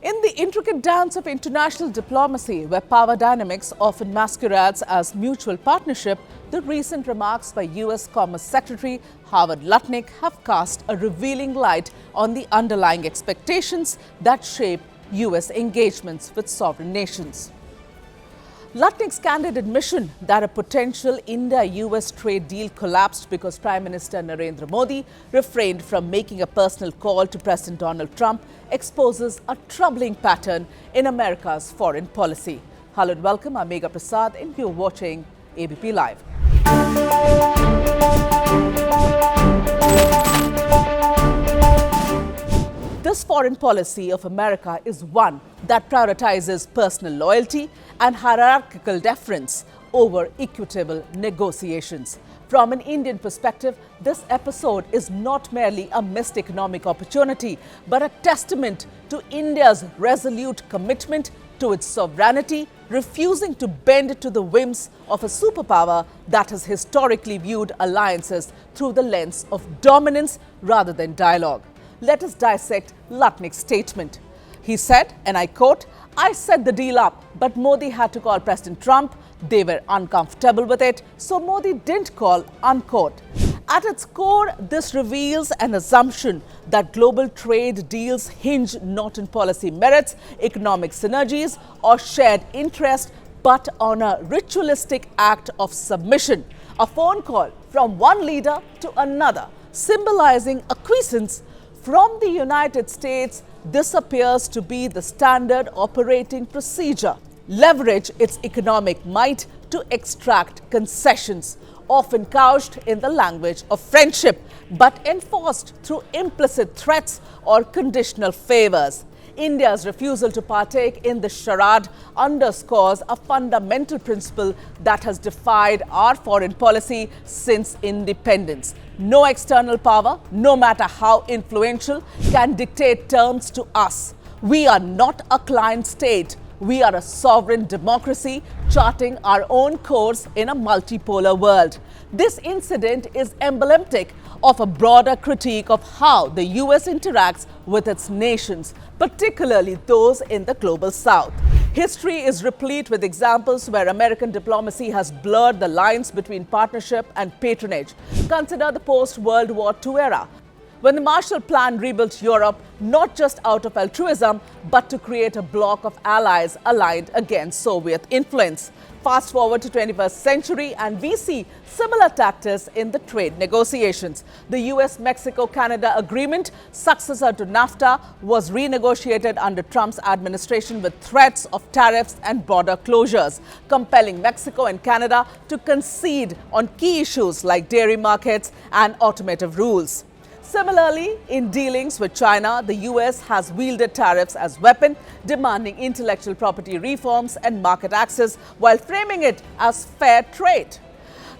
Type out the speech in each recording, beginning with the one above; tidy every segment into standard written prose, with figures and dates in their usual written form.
In the intricate dance of international diplomacy, where power dynamics often masquerades as mutual partnership, the recent remarks by US Commerce Secretary Howard Lutnick have cast a revealing light on the underlying expectations that shape US engagements with sovereign nations. Lutnick's candid admission that a potential India-US trade deal collapsed because Prime Minister Narendra Modi refrained from making a personal call to President Donald Trump exposes a troubling pattern in America's foreign policy. Hello and welcome. I'm Megha Prasad and you're watching ABP Live. This foreign policy of America is one that prioritizes personal loyalty and hierarchical deference over equitable negotiations. From an Indian perspective, this episode is not merely a missed economic opportunity, but a testament to India's resolute commitment to its sovereignty, refusing to bend to the whims of a superpower that has historically viewed alliances through the lens of dominance rather than dialogue. Let us dissect Lutnick's statement. He said, and I quote, "I set the deal up, but Modi had to call President Trump. They were uncomfortable with it, so Modi didn't call," unquote. At its core, this reveals an assumption that global trade deals hinge not on policy merits, economic synergies, or shared interest, but on a ritualistic act of submission, a phone call from one leader to another, symbolizing acquiescence. From the United States, this appears to be the standard operating procedure. Leverage its economic might to extract concessions, often couched in the language of friendship, but enforced through implicit threats or conditional favors. India's refusal to partake in the charade underscores a fundamental principle that has defied our foreign policy since independence. No external power, no matter how influential, can dictate terms to us. We are not a client state. We are a sovereign democracy charting our own course in a multipolar world. This incident is emblematic of a broader critique of how the US interacts with its nations, particularly those in the global south. History is replete with examples where American diplomacy has blurred the lines between partnership and patronage. Consider the post-World War II era, when the Marshall Plan rebuilt Europe not just out of altruism, but to create a bloc of allies aligned against Soviet influence. Fast forward to 21st century and we see similar tactics in the trade negotiations. The US-Mexico-Canada agreement, successor to NAFTA, was renegotiated under Trump's administration with threats of tariffs and border closures, compelling Mexico and Canada to concede on key issues like dairy markets and automotive rules. Similarly, in dealings with China, the US has wielded tariffs as weapon, demanding intellectual property reforms and market access while framing it as fair trade.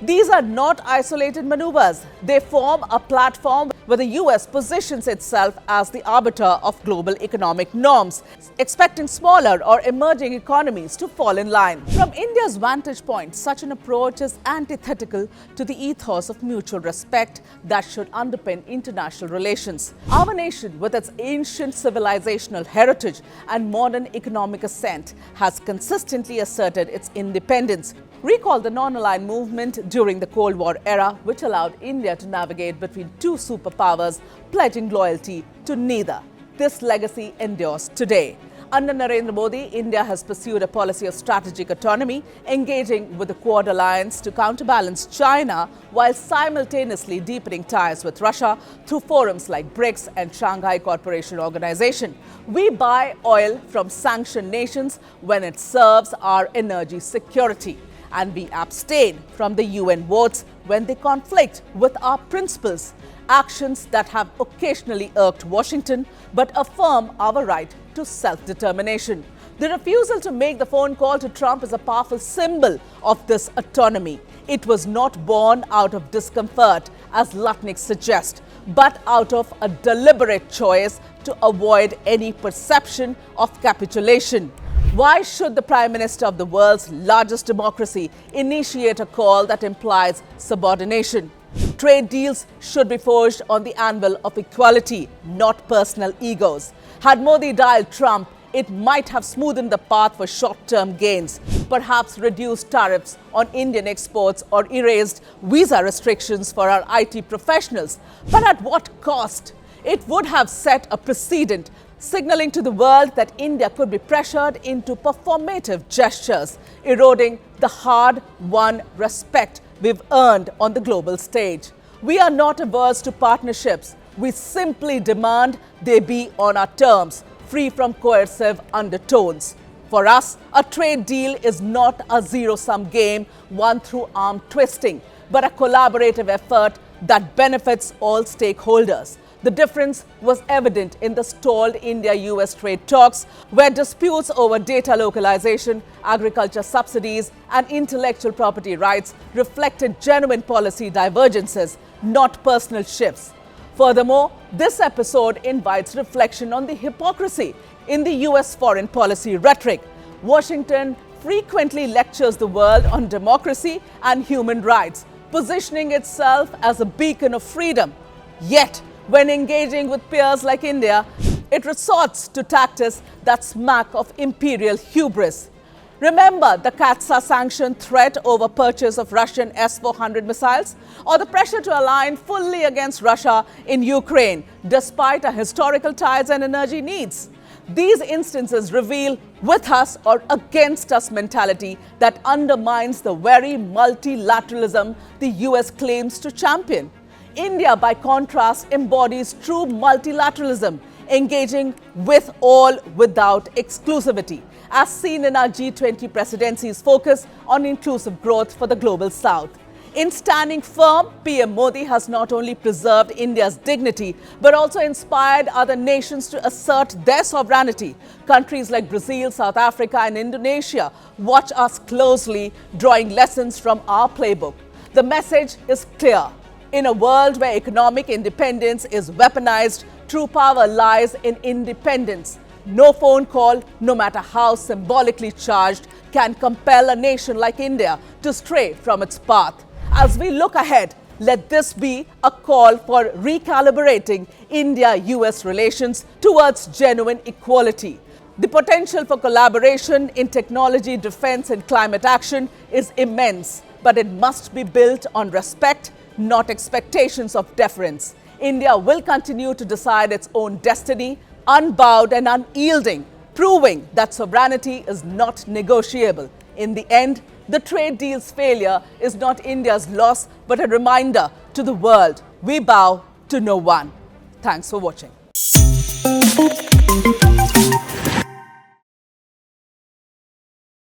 These are not isolated maneuvers. They form a platform where the US positions itself as the arbiter of global economic norms, expecting smaller or emerging economies to fall in line. From India's vantage point, such an approach is antithetical to the ethos of mutual respect that should underpin international relations. Our nation, with its ancient civilizational heritage and modern economic ascent, has consistently asserted its independence. Recall the non-aligned movement during the Cold War era, which allowed India to navigate between two superpowers, pledging loyalty to neither. This legacy endures today. Under Narendra Modi, India has pursued a policy of strategic autonomy, engaging with the Quad alliance to counterbalance China while simultaneously deepening ties with Russia through forums like BRICS and Shanghai Cooperation Organization. We buy oil from sanctioned nations when it serves our energy security, and we abstain from the UN votes when they conflict with our principles, actions that have occasionally irked Washington but affirm our right to self-determination. The refusal to make the phone call to Trump is a powerful symbol of this autonomy. It was not born out of discomfort, as Lutnick suggests, but out of a deliberate choice to avoid any perception of capitulation. Why should the Prime Minister of the world's largest democracy initiate a call that implies subordination? Trade deals should be forged on the anvil of equality, not personal egos. Had Modi dialed Trump, it might have smoothened the path for short-term gains, perhaps reduced tariffs on Indian exports or erased visa restrictions for our IT professionals. But at what cost? It would have set a precedent, signaling to the world that India could be pressured into performative gestures, eroding the hard-won respect we've earned on the global stage. We are not averse to partnerships. We simply demand they be on our terms, free from coercive undertones. For us, a trade deal is not a zero-sum game won through arm twisting, but a collaborative effort that benefits all stakeholders. The difference was evident in the stalled India-US trade talks, where disputes over data localization, agriculture subsidies, and intellectual property rights reflected genuine policy divergences, not personal shifts. Furthermore, this episode invites reflection on the hypocrisy in the US foreign policy rhetoric. Washington frequently lectures the world on democracy and human rights, positioning itself as a beacon of freedom. Yet, when engaging with peers like India, it resorts to tactics that smack of imperial hubris. Remember the Katsa-sanctioned threat over purchase of Russian S-400 missiles, or the pressure to align fully against Russia in Ukraine, despite our historical ties and energy needs. These instances reveal with us or against us mentality that undermines the very multilateralism the US claims to champion. India, by contrast, embodies true multilateralism, engaging with all without exclusivity, as seen in our G20 presidency's focus on inclusive growth for the global south. In standing firm, PM Modi has not only preserved India's dignity, but also inspired other nations to assert their sovereignty. Countries like Brazil, South Africa, and Indonesia watch us closely, drawing lessons from our playbook. The message is clear. In a world where economic independence is weaponized, true power lies in independence. No phone call, no matter how symbolically charged, can compel a nation like India to stray from its path. As we look ahead, let this be a call for recalibrating India-US relations towards genuine equality. The potential for collaboration in technology, defense, and climate action is immense, but it must be built on respect, not expectations of deference. India will continue to decide its own destiny, unbowed and unyielding, proving that sovereignty is not negotiable. In the end, the trade deal's failure is not India's loss, but a reminder to the world: we bow to no one. Thanks for watching.